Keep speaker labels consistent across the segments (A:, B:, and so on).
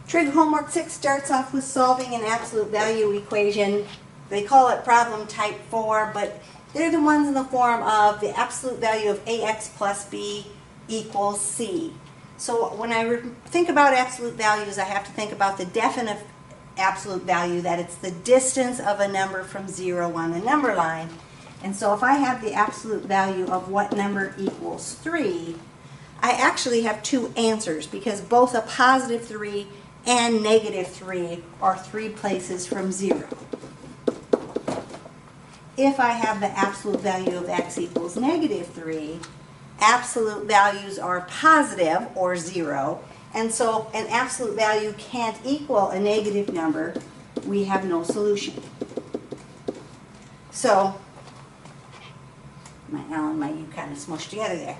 A: Trig homework 6 starts off with solving an absolute value equation. They call it problem type 4, but they're the ones in the form of the absolute value of ax plus b equals c. So when I think about absolute values, I have to think about the definite absolute value, that it's the distance of a number from 0 on the number line. And so if I have the absolute value of what number equals 3, I actually have two answers, because both a positive 3 and negative 3 are 3 places from 0. If I have the absolute value of x equals negative 3, absolute values are positive or 0, and so an absolute value can't equal a negative number. We have no solution. So my L and my U kind of smushed together there.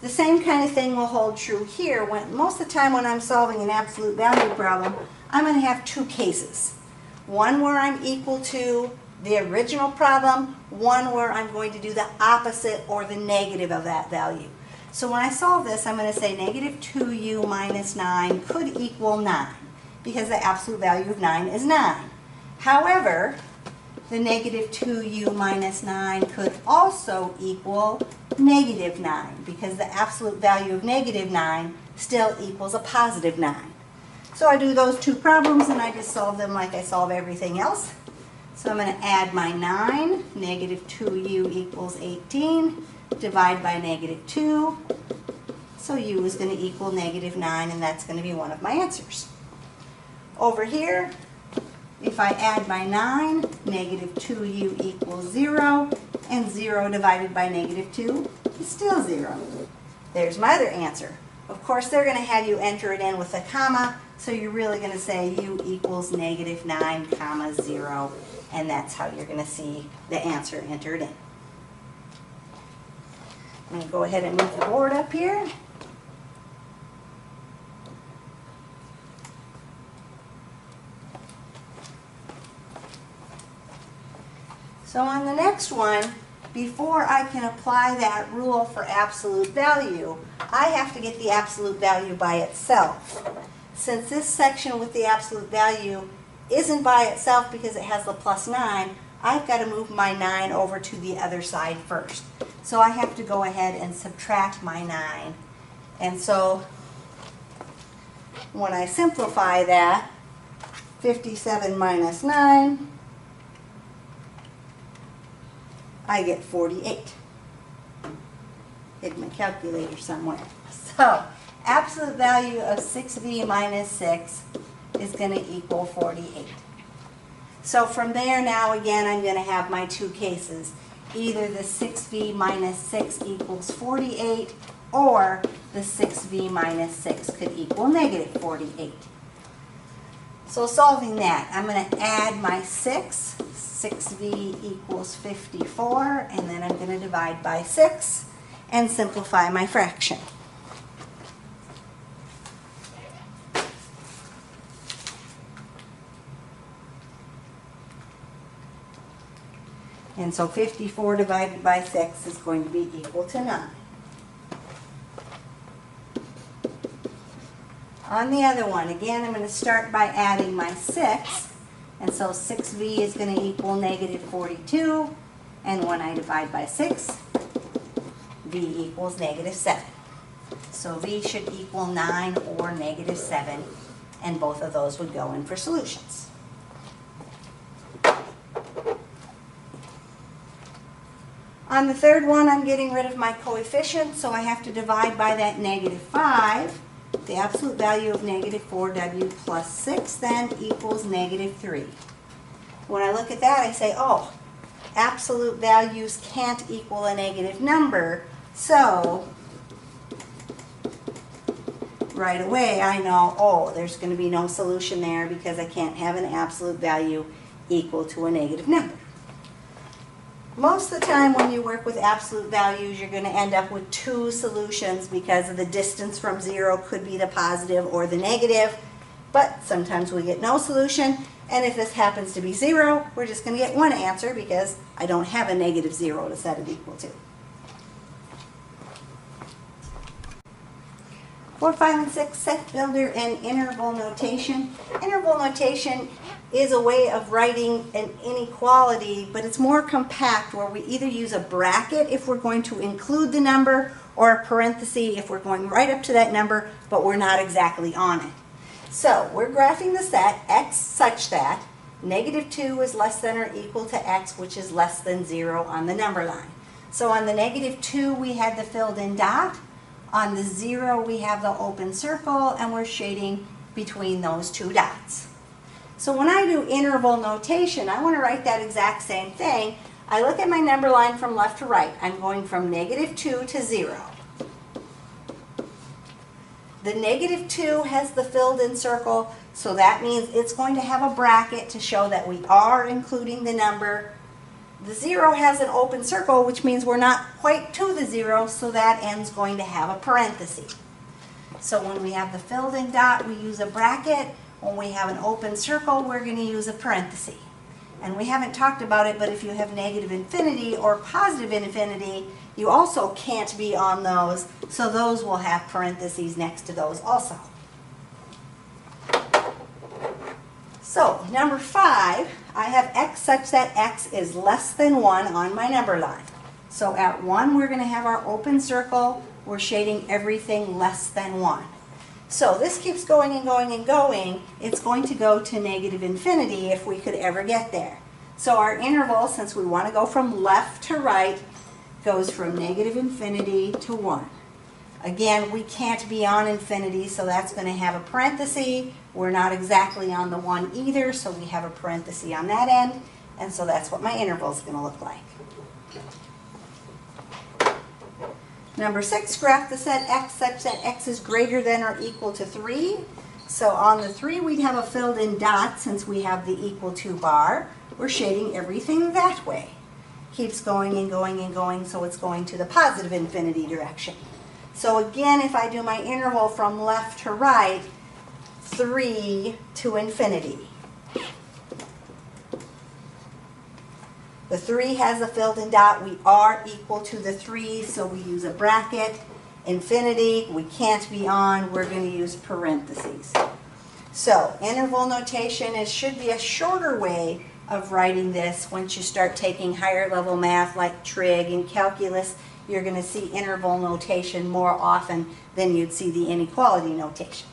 A: The same kind of thing will hold true here. Most of the time when I'm solving an absolute value problem, I'm going to have two cases. One where I'm equal to the original problem, one where I'm going to do the opposite or the negative of that value. So when I solve this, I'm going to say negative 2u minus 9 could equal 9, because the absolute value of 9 is 9. However, the negative 2u minus 9 could also equal negative 9, because the absolute value of negative 9 still equals a positive 9. So I do those two problems and I just solve them like I solve everything else. So I'm going to add my 9, negative 2u equals 18, divide by negative 2. So u is going to equal negative 9, and that's going to be one of my answers. Over here, if I add my 9, negative 2u equals 0, and 0 divided by negative 2 is still 0. There's my other answer. Of course, they're going to have you enter it in with a comma, so you're really going to say u equals negative 9 comma 0, and that's how you're going to see the answer entered in. I'm going to go ahead and move the board up here. So on the next one, before I can apply that rule for absolute value, I have to get the absolute value by itself. Since this section with the absolute value isn't by itself because it has the plus 9, I've got to move my 9 over to the other side first. So I have to go ahead and subtract my 9. And so when I simplify that, 57 minus 9, I get 48. Hid my calculator somewhere. So absolute value of 6v minus 6 is going to equal 48. So from there now again I'm going to have my two cases. Either the 6v minus 6 equals 48, or the 6v minus 6 could equal negative 48. So solving that, I'm going to add my 6. 6v equals 54, and then I'm going to divide by 6 and simplify my fraction. And so 54 divided by 6 is going to be equal to 9. On the other one, again, I'm going to start by adding my 6. And so 6v is going to equal negative 42. And when I divide by 6, v equals negative 7. So v should equal 9 or negative 7. And both of those would go in for solutions. On the third one, I'm getting rid of my coefficient, so I have to divide by that negative 5. The absolute value of negative 4w plus 6 then equals negative 3. When I look at that, I say, oh, absolute values can't equal a negative number, so right away I know, oh, there's going to be no solution there because I can't have an absolute value equal to a negative number. Most of the time when you work with absolute values, you're going to end up with two solutions because of the distance from 0 could be the positive or the negative, but sometimes we get no solution, and if this happens to be 0, we're just going to get one answer because I don't have a negative 0 to set it equal to. 4, 5, and 6, set builder and interval notation. Interval notation is a way of writing an inequality, but it's more compact, where we either use a bracket if we're going to include the number, or a parenthesis if we're going right up to that number, but we're not exactly on it. So we're graphing the set x such that -2 is less than or equal to x, which is less than 0 on the number line. So on the -2, we had the filled in dot. On the 0, we have the open circle, and we're shading between those two dots. So when I do interval notation, I want to write that exact same thing. I look at my number line from left to right. I'm going from -2 to 0. The -2 has the filled in circle, so that means it's going to have a bracket to show that we are including the number. The 0 has an open circle, which means we're not quite to the 0, so that end's going to have a parenthesis. So when we have the filled in dot, we use a bracket. When we have an open circle, we're going to use a parenthesis. And we haven't talked about it, but if you have negative infinity or positive infinity, you also can't be on those, so those will have parentheses next to those also. So, number 5, I have x such that x is less than 1 on my number line. So at 1, we're going to have our open circle. We're shading everything less than 1. So this keeps going and going and going. It's going to go to negative infinity if we could ever get there. So our interval, since we want to go from left to right, goes from negative infinity to 1. Again, we can't be on infinity, so that's going to have a parenthesis. We're not exactly on the 1 either, so we have a parenthesis on that end. And so that's what my interval is going to look like. Number 6, graph the set x such that x is greater than or equal to 3. So on the 3, we'd have a filled in dot since we have the equal to bar. We're shading everything that way. Keeps going and going and going, so it's going to the positive infinity direction. So again, if I do my interval from left to right, 3 to infinity. The 3 has a filled in dot. We are equal to the 3, so we use a bracket. Infinity, we can't be on. We're going to use parentheses. So interval notation should be a shorter way of writing this. Once you start taking higher level math like trig and calculus, you're going to see interval notation more often than you'd see the inequality notation.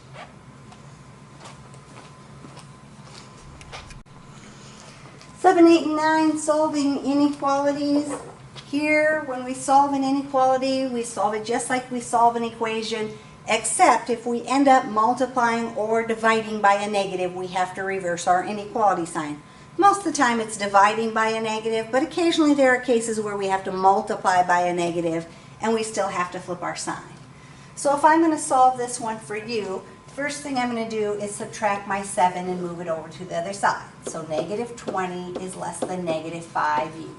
A: Seven, 8, and 9, solving inequalities. Here, when we solve an inequality, we solve it just like we solve an equation, except if we end up multiplying or dividing by a negative, we have to reverse our inequality sign. Most of the time it's dividing by a negative, but occasionally there are cases where we have to multiply by a negative and we still have to flip our sign. So if I'm going to solve this one for you, first thing I'm going to do is subtract my 7 and move it over to the other side. So negative 20 is less than negative 5u.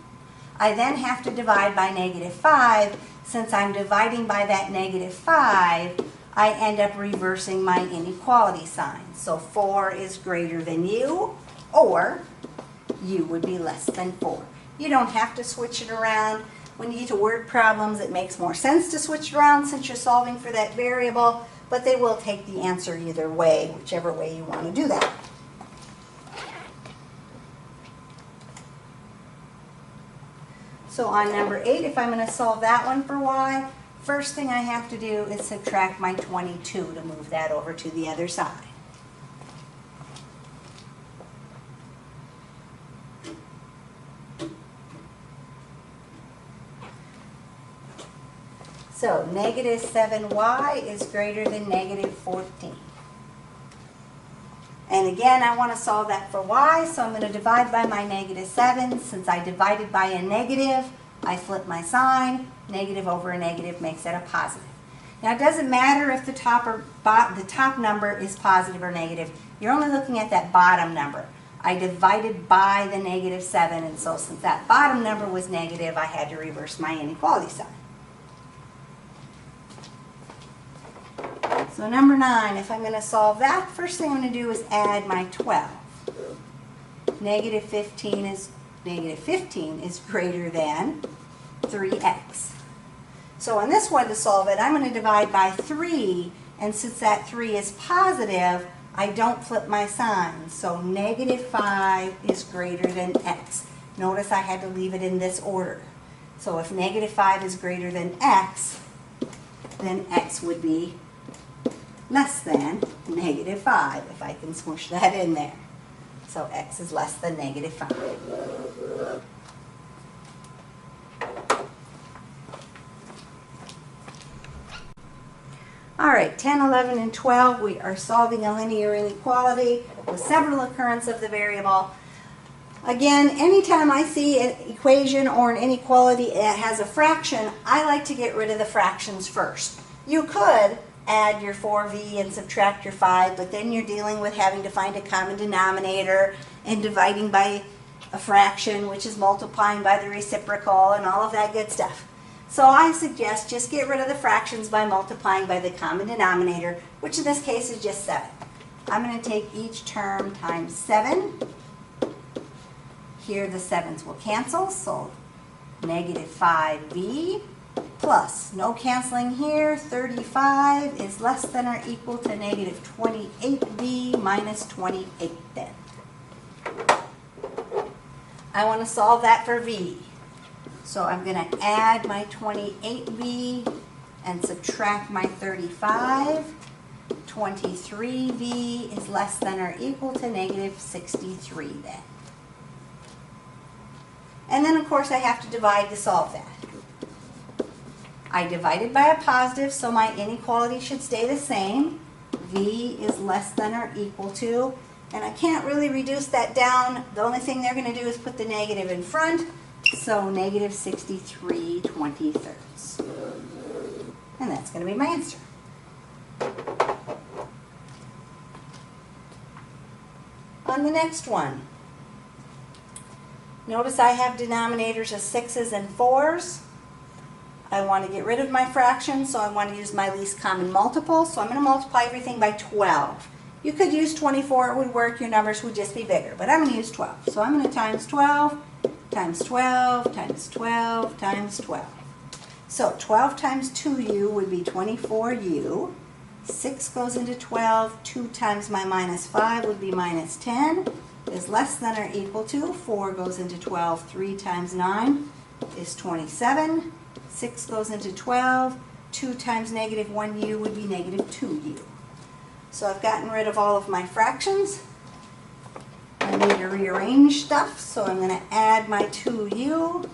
A: I then have to divide by negative 5. Since I'm dividing by that negative 5, I end up reversing my inequality sign. So 4 is greater than u, or u would be less than 4. You don't have to switch it around. When you get to word problems, it makes more sense to switch it around since you're solving for that variable, but they will take the answer either way, whichever way you want to do that. So on number 8, if I'm going to solve that one for y, first thing I have to do is subtract my 22 to move that over to the other side. So negative 7y is greater than negative 14. And again, I want to solve that for y, so I'm going to divide by my negative 7. Since I divided by a negative, I flip my sign. Negative over a negative makes it a positive. Now it doesn't matter if the top number is positive or negative. You're only looking at that bottom number. I divided by the negative 7, and so since that bottom number was negative, I had to reverse my inequality sign. So number 9, if I'm going to solve that, first thing I'm going to do is add my 12. Negative 15 is greater than 3x. So on this one to solve it, I'm going to divide by 3 And since that 3 is positive, I don't flip my sign. So negative 5 is greater than x. Notice I had to leave it in this order. So if negative 5 is greater than x, then x would be less than negative 5, if I can smush that in there. So x is less than negative 5. All right, 10, 11, and 12, we are solving a linear inequality with several occurrence of the variable. Again, anytime I see an equation or an inequality that has a fraction, I like to get rid of the fractions first. You could add your 4v and subtract your 5, but then you're dealing with having to find a common denominator and dividing by a fraction, which is multiplying by the reciprocal and all of that good stuff. So I suggest just get rid of the fractions by multiplying by the common denominator, which in this case is just 7. I'm going to take each term times 7. Here the 7's will cancel, so negative 5v plus, no canceling here, 35 is less than or equal to negative 28v minus 28 then. I want to solve that for v. So I'm going to add my 28v and subtract my 35. 23v is less than or equal to negative 63 then. And then of course I have to divide to solve that. I divided by a positive, so my inequality should stay the same. V is less than or equal to, and I can't really reduce that down. The only thing they're going to do is put the negative in front. So negative 63/23. And that's going to be my answer. On the next one, notice I have denominators of 6's and 4's. I want to get rid of my fractions, so I want to use my least common multiple. So I'm going to multiply everything by 12. You could use 24, it would work, your numbers would just be bigger, but I'm going to use 12. So I'm going to times 12. Times 12, times 12, times 12. So 12 times 2u would be 24u. 6 goes into 12. 2 times my minus 5 would be minus 10. Is less than or equal to. 4 goes into 12. 3 times 9 is 27. 6 goes into 12. 2 times negative 1u would be negative 2u. So I've gotten rid of all of my fractions. I need to rearrange stuff, so I'm going to add my 2u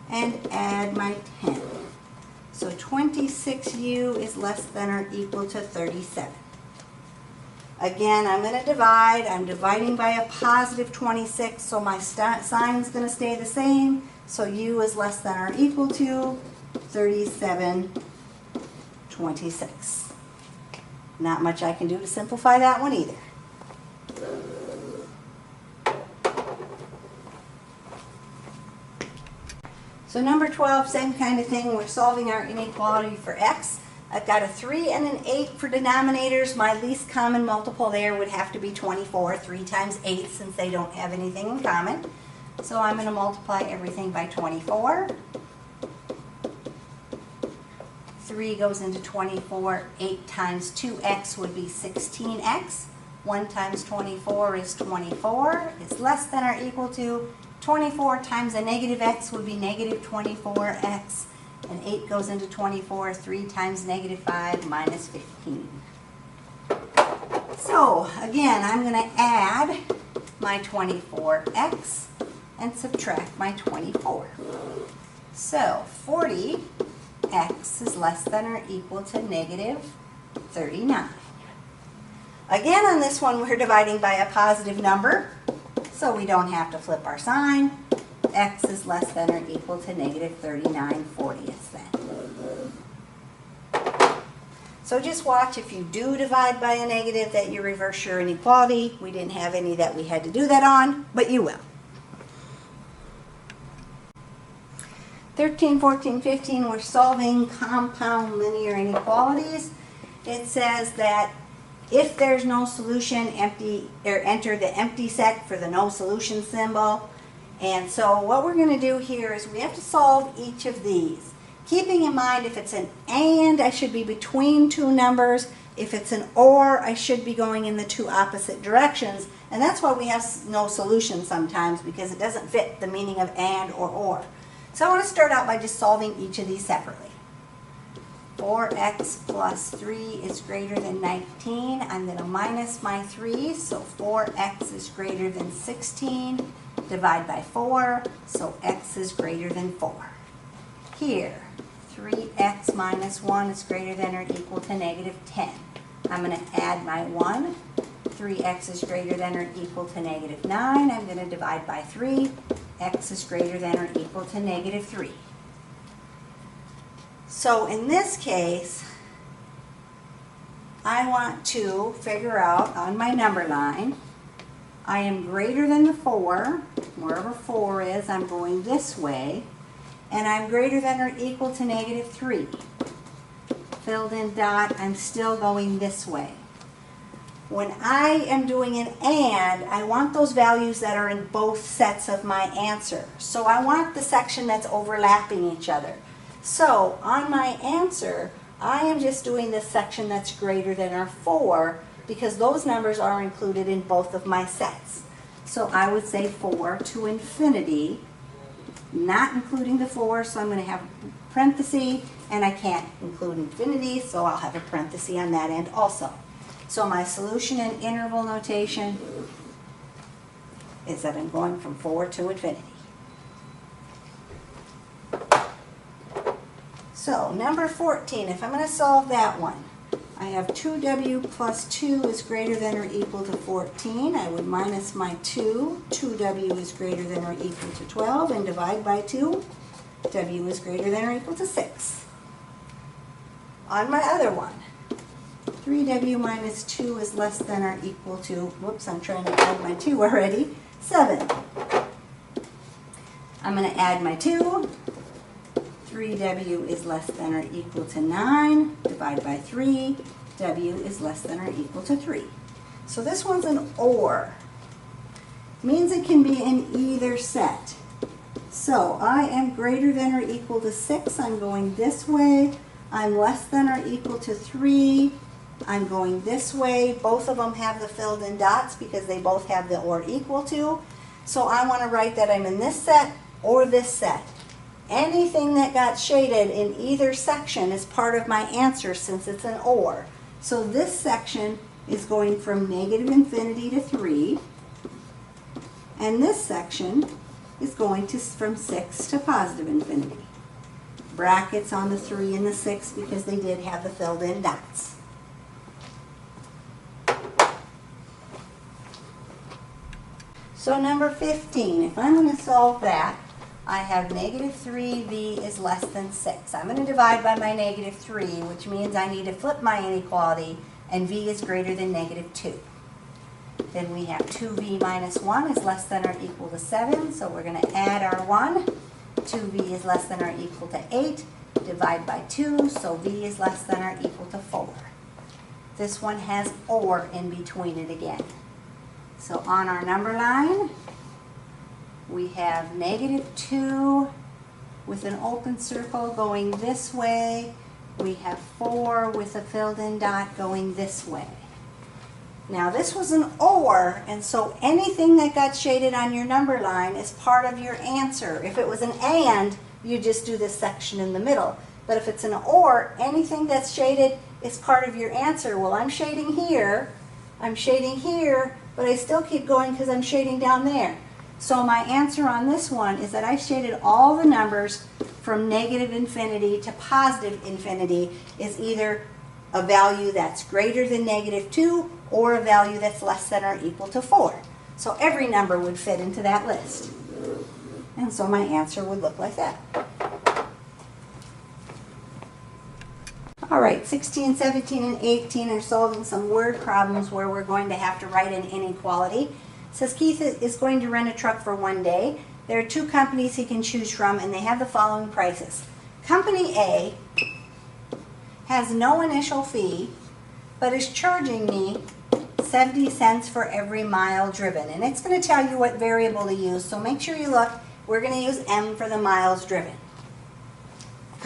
A: and add my 10. So 26u is less than or equal to 37. Again, I'm going to divide. I'm dividing by a positive 26, so my sign is going to stay the same. So u is less than or equal to 37/26. Not much I can do to simplify that one either. So number 12, same kind of thing. We're solving our inequality for x. I've got a 3 and an 8 for denominators. My least common multiple there would have to be 24. 3 times 8, since they don't have anything in common. So I'm going to multiply everything by 24. 3 goes into 24. 8 times 2x would be 16x. 1 times 24 is 24. It's less than or equal to 24 times a negative x would be negative 24x. And 8 goes into 24. 3 times negative 5 minus 15. So again, I'm going to add my 24x and subtract my 24. So 40x is less than or equal to negative 39. Again, on this one, we're dividing by a positive number, so we don't have to flip our sign. X is less than or equal to negative 39/40 then. So just watch, if you do divide by a negative, that you reverse your inequality. We didn't have any that we had to do that on, but you will. 13, 14, 15, we're solving compound linear inequalities. It says that if there's no solution, enter the empty set for the no solution symbol. And so what we're going to do here is we have to solve each of these. Keeping in mind if it's an and, I should be between two numbers. If it's an or, I should be going in the two opposite directions. And that's why we have no solution sometimes, because it doesn't fit the meaning of and or. So I want to start out by just solving each of these separately. 4x plus 3 is greater than 19. I'm going to minus my 3, so 4x is greater than 16. Divide by 4, so x is greater than 4. Here, 3x minus 1 is greater than or equal to negative 10. I'm going to add my 1. 3x is greater than or equal to negative 9. I'm going to divide by 3. X is greater than or equal to negative 3. So in this case, I want to figure out on my number line, I am greater than the 4. Wherever 4 is, I'm going this way. And I'm greater than or equal to negative 3. Filled in dot, I'm still going this way. When I am doing an and, I want those values that are in both sets of my answer. So I want the section that's overlapping each other. So on my answer, I am just doing this section that's greater than or 4 because those numbers are included in both of my sets. So I would say 4 to infinity, not including the 4, so I'm going to have a parenthesis, and I can't include infinity, so I'll have a parenthesis on that end also. So my solution in interval notation is that I'm going from 4 to infinity. So number 14, if I'm going to solve that one, I have 2w plus 2 is greater than or equal to 14. I would minus my 2. 2w is greater than or equal to 12, and divide by 2. W is greater than or equal to 6. On my other one, 3w minus 2 is less than or equal to, whoops, I'm trying to add my 2 already, 7. I'm going to add my 2. 3w is less than or equal to 9. Divide by 3. W is less than or equal to 3. So this one's an or. Means it can be in either set. So I am greater than or equal to 6. I'm going this way. I'm less than or equal to 3. I'm going this way. Both of them have the filled in dots because they both have the or equal to. So I want to write that I'm in this set or this set. Anything that got shaded in either section is part of my answer since it's an or. So this section is going from negative infinity to 3. And this section is going to from 6 to positive infinity. Brackets on the 3 and the 6 because they did have the filled in dots. So number 15, if I'm going to solve that, I have negative 3v is less than 6. I'm going to divide by my negative 3, which means I need to flip my inequality, and v is greater than negative 2. Then we have 2v minus 1 is less than or equal to 7, so we're going to add our 1. 2v is less than or equal to 8. Divide by 2, so v is less than or equal to 4. This one has or in between it again. So on our number line, we have negative 2 with an open circle going this way. We have 4 with a filled in dot going this way. Now this was an or, and so anything that got shaded on your number line is part of your answer. If it was an and, you just do this section in the middle. But if it's an or, anything that's shaded is part of your answer. Well, I'm shading here, but I still keep going because I'm shading down there. So my answer on this one is that I shaded all the numbers from negative infinity to positive infinity is either a value that's greater than negative 2 or a value that's less than or equal to 4. So every number would fit into that list. And so my answer would look like that. All right, 16, 17, and 18 are solving some word problems where we're going to have to write an inequality. It says Keith is going to rent a truck for one day. There are 2 companies he can choose from, and they have the following prices. Company A has no initial fee, but is charging me 70 cents for every mile driven. And it's going to tell you what variable to use, so make sure you look. We're going to use M for the miles driven.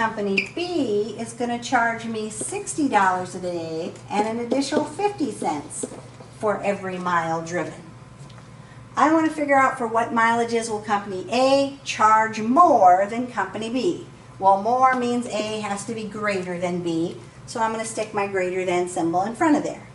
A: company B is going to charge me $60 a day and an additional 50 cents for every mile driven. I want to figure out for what mileages will company A charge more than company B. Well, more means A has to be greater than B, so I'm going to stick my greater than symbol in front of there.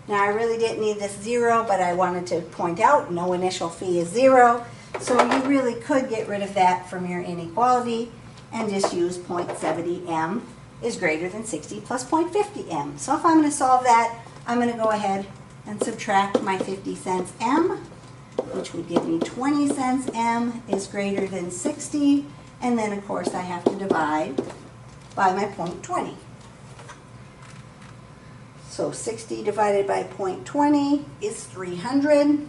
A: Now, I really didn't need this 0, but I wanted to point out no initial fee is 0, so you really could get rid of that from your inequality and just use 0.70 m is greater than 60 plus 0.50 m. So if I'm going to solve that, I'm going to go ahead and subtract my 50 cents m, which would give me 20 cents m is greater than 60, and then of course I have to divide by my 0.20. So 60 divided by 0.20 is 300.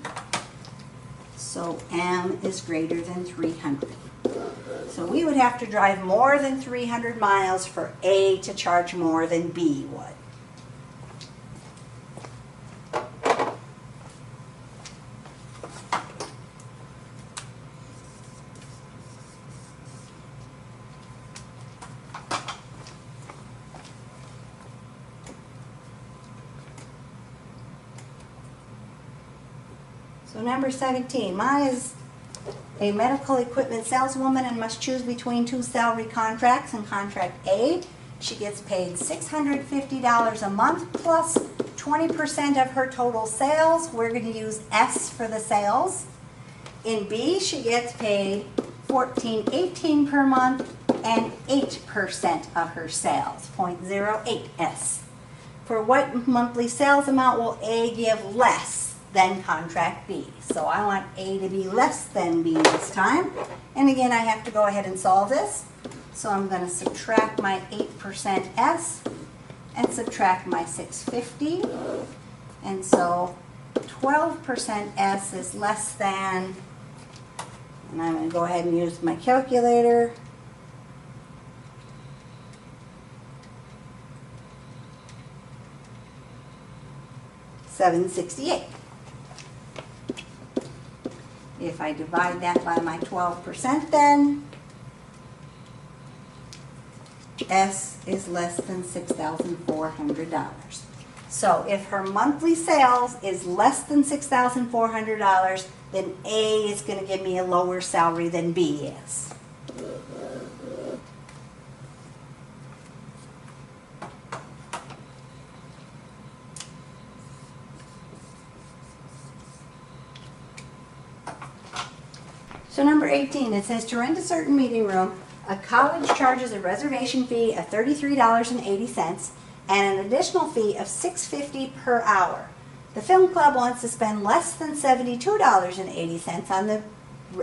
A: So m is greater than 300. So we would have to drive more than 300 miles for A to charge more than B would. So number 17, Ma is a medical equipment saleswoman and must choose between two salary contracts. In contract A, she gets paid $650 a month plus 20% of her total sales. We're going to use S for the sales. In B, she gets paid $14.18 per month and 8% of her sales, 0.08 S. For what monthly sales amount will A give less than contract B? So I want A to be less than B this time. And again, I have to go ahead and solve this. So I'm going to subtract my 8% S and subtract my 650. And so 12% S is less than, and I'm going to go ahead and use my calculator. $768. If I divide that by my 12%, then S is less than $6,400. So if her monthly sales is less than $6,400, then A is going to give me a lower salary than B is. So number 18, it says to rent a certain meeting room, a college charges a reservation fee of $33.80 and an additional fee of $6.50 per hour. The film club wants to spend less than $72.80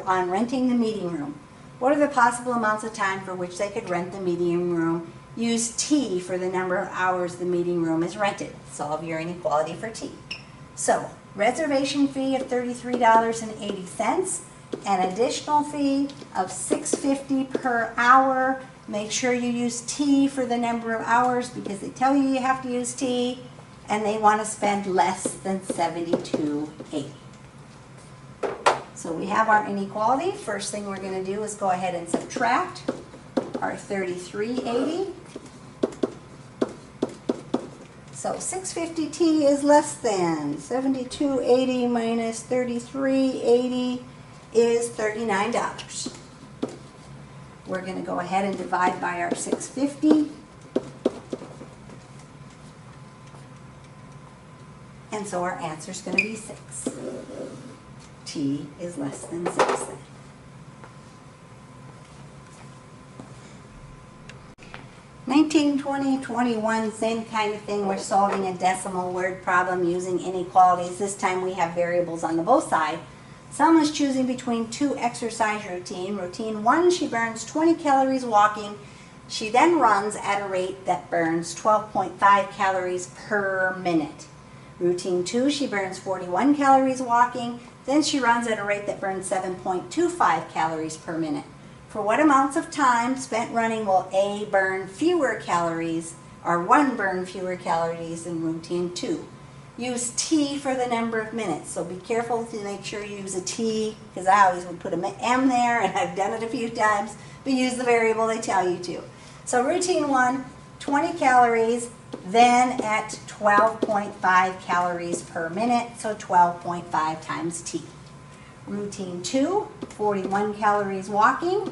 A: on renting the meeting room. What are the possible amounts of time for which they could rent the meeting room? Use T for the number of hours the meeting room is rented. Solve your inequality for T. So reservation fee of $33.80. An additional fee of $6.50 per hour. Make sure you use T for the number of hours because they tell you have to use T, and they want to spend less than $72.80. So we have our inequality. First thing we're going to do is go ahead and subtract our $33.80. So 650T is less than $72.80 minus $33.80 is $39. We're going to go ahead and divide by our 650. And so our answer is going to be 6. T is less than 6 then. (19, 20, 21), same kind of thing. We're solving a decimal word problem using inequalities. This time we have variables on the both sides. Selma's choosing between two exercise routines. Routine 1, she burns 20 calories walking. She then runs at a rate that burns 12.5 calories per minute. Routine 2, she burns 41 calories walking. Then she runs at a rate that burns 7.25 calories per minute. For what amounts of time spent running will A burn fewer calories, or 1 burn fewer calories than routine 2? Use T for the number of minutes. So be careful to make sure you use a T, because I always would put an M there, and I've done it a few times, but use the variable they tell you to. So routine 1, 20 calories, then at 12.5 calories per minute, so 12.5 times T. Routine 2, 41 calories walking,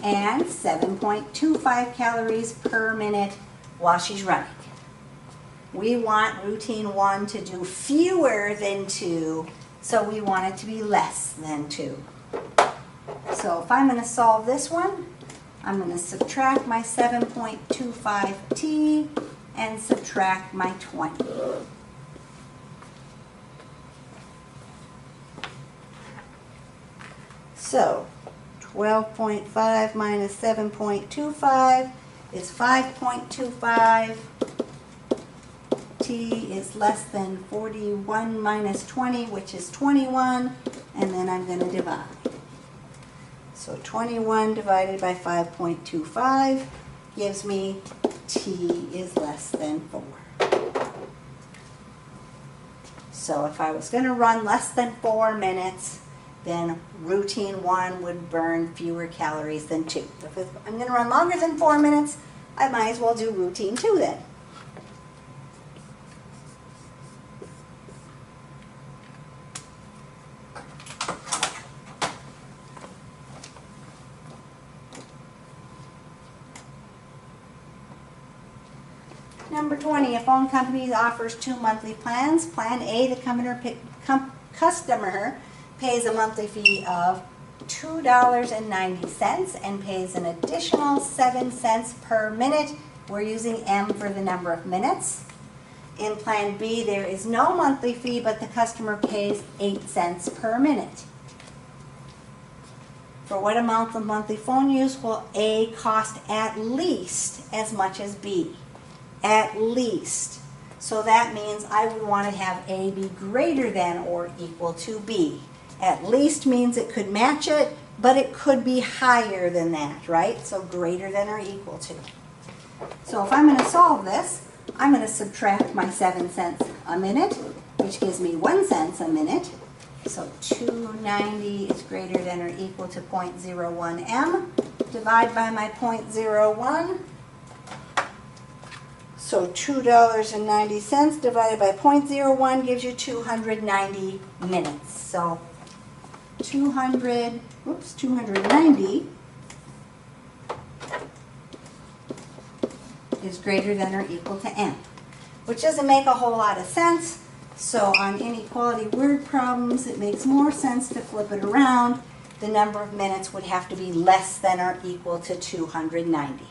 A: and 7.25 calories per minute while she's running. We want routine 1 to do fewer than 2, so we want it to be less than 2. So if I'm going to solve this one, I'm going to subtract my 7.25 T and subtract my 20. So 12.5 minus 7.25 is 5.25. T is less than 41 minus 20, which is 21, and then I'm going to divide. So 21 divided by 5.25 gives me T is less than 4. So if I was going to run less than 4 minutes, then routine 1 would burn fewer calories than 2. If I'm going to run longer than 4 minutes, I might as well do routine 2 then. Number 20, a phone company offers 2 monthly plans. Plan A, the customer pays a monthly fee of $2.90 and pays an additional 7 cents per minute. We're using M for the number of minutes. In Plan B, there is no monthly fee, but the customer pays 8 cents per minute. For what amount of monthly phone use will A cost at least as much as B? At least. So that means I would want to have A be greater than or equal to B. At least means it could match it, but it could be higher than that, right? So greater than or equal to. So if I'm going to solve this, I'm going to subtract my 7 cents a minute, which gives me 1 cent a minute. So 290 is greater than or equal to 0.01 M. Divide by my 0.01. So $2.90 divided by 0.01 gives you 290 minutes. So 290 is greater than or equal to M, which doesn't make a whole lot of sense. So on inequality word problems, it makes more sense to flip it around. The number of minutes would have to be less than or equal to 290.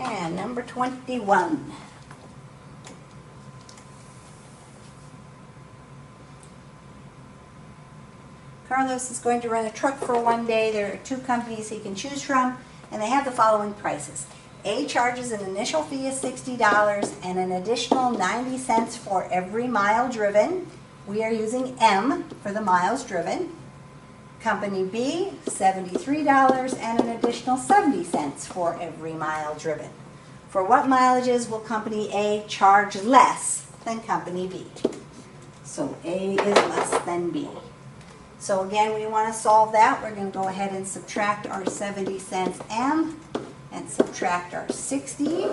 A: And number 21. Carlos is going to rent a truck for one day. There are 2 companies he can choose from, and they have the following prices. A charges an initial fee of $60 and an additional 90 cents for every mile driven. We are using M for the miles driven. Company B, $73 and an additional 70 cents for every mile driven. For what mileages will Company A charge less than Company B? So A is less than B. So again, we want to solve that. We're going to go ahead and subtract our 70 cents M and subtract our 60.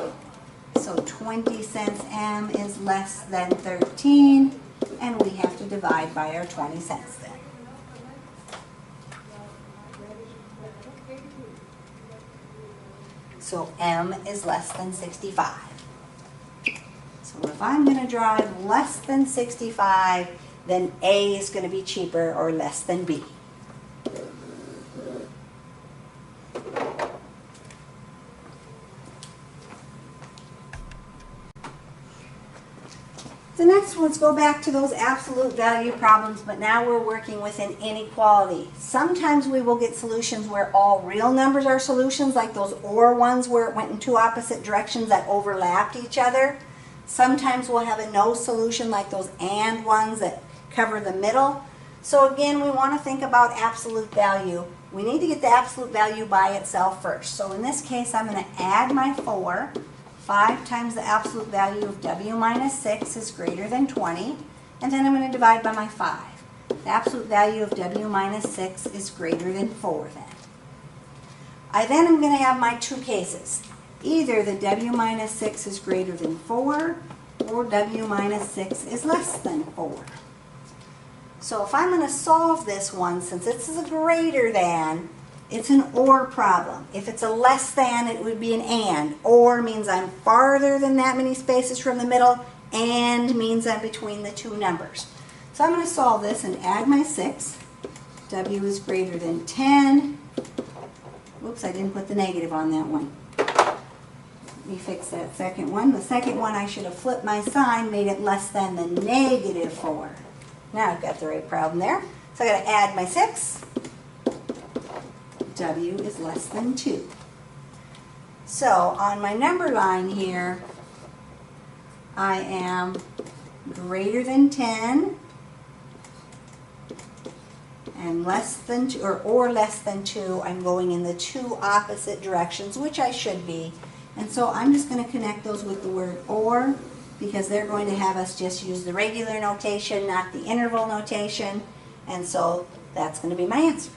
A: So 20 cents M is less than 13, and we have to divide by our 20 cents then. So M is less than 65. So if I'm going to drive less than 65, then A is going to be cheaper or less than B. The next ones go back to those absolute value problems, but now we're working with an inequality. Sometimes we will get solutions where all real numbers are solutions, like those OR ones where it went in 2 opposite directions that overlapped each other. Sometimes we'll have a no solution like those AND ones that cover the middle. So again, we want to think about absolute value. we need to get the absolute value by itself first. So in this case, I'm going to add my 4. 5 times the absolute value of w minus 6 is greater than 20. And then I'm going to divide by my 5. The absolute value of w minus 6 is greater than 4 then. I then am going to have my two cases. Either the w minus 6 is greater than 4 or w minus 6 is less than 4. So if I'm going to solve this one, since this is a greater than, it's an or problem. If it's a less than, it would be an and. Or means I'm farther than that many spaces from the middle, and means I'm between the two numbers. So I'm going to solve this and add my 6. W is greater than 10. Oops, I didn't put the negative on that one. Let me fix that second one. The second one I should have flipped my sign, made it less than the negative 4. Now I've got the right problem there. So I got to add my 6. W is less than 2. So on my number line here, I am greater than 10 and less than 2, or less than 2. I'm going in the two opposite directions, which I should be. And so I'm just going to connect those with the word or, because they're going to have us just use the regular notation, not the interval notation. And so that's going to be my answer.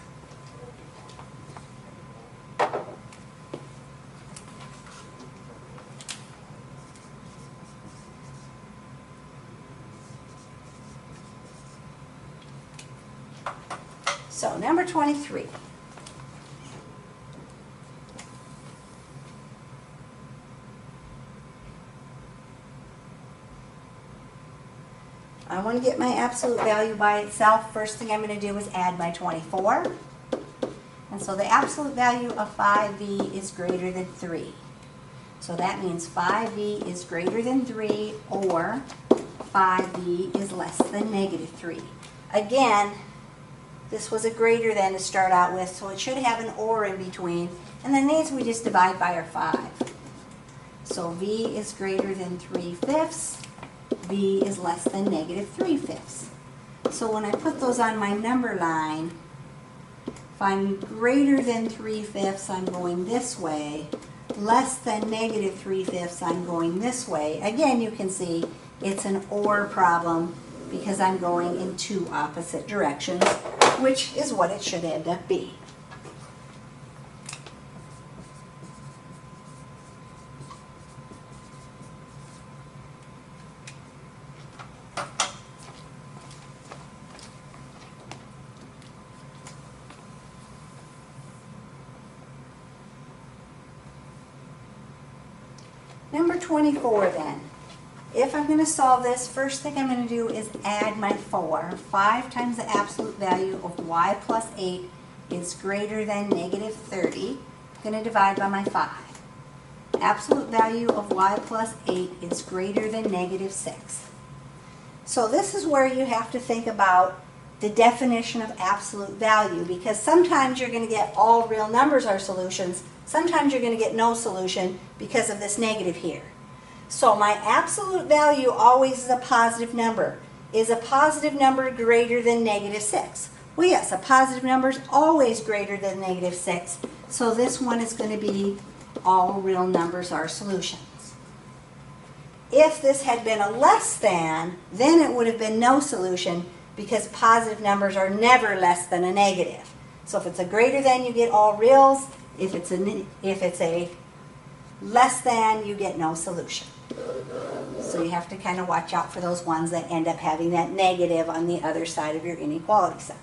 A: So number 23. I want to get my absolute value by itself. First thing I'm going to do is add my 24. And so the absolute value of 5v is greater than 3. So that means 5v is greater than 3, or 5v is less than negative 3. Again, this was a greater than to start out with, so it should have an or in between. And then these we just divide by our 5. So v is greater than 3/5. V is less than negative 3/5. So when I put those on my number line, if I'm greater than 3/5, I'm going this way. Less than negative 3/5, I'm going this way. Again, you can see it's an or problem because I'm going in two opposite directions, which is what it should end up being. Number 24 then. If I'm going to solve this, first thing I'm going to do is add my 4. 5 times the absolute value of y plus 8 is greater than negative 30. I'm going to divide by my 5. Absolute value of y plus 8 is greater than negative 6. So this is where you have to think about the definition of absolute value, because sometimes you're going to get all real numbers are solutions. Sometimes you're going to get no solution because of this negative here. So my absolute value always is a positive number. Is a positive number greater than negative 6? Well, yes, a positive number is always greater than negative 6. So this one is going to be all real numbers are solutions. If this had been a less than, then it would have been no solution, because positive numbers are never less than a negative. So if it's a greater than, you get all reals. If it's a less than, you get no solution. So you have to kind of watch out for those ones that end up having that negative on the other side of your inequality sign.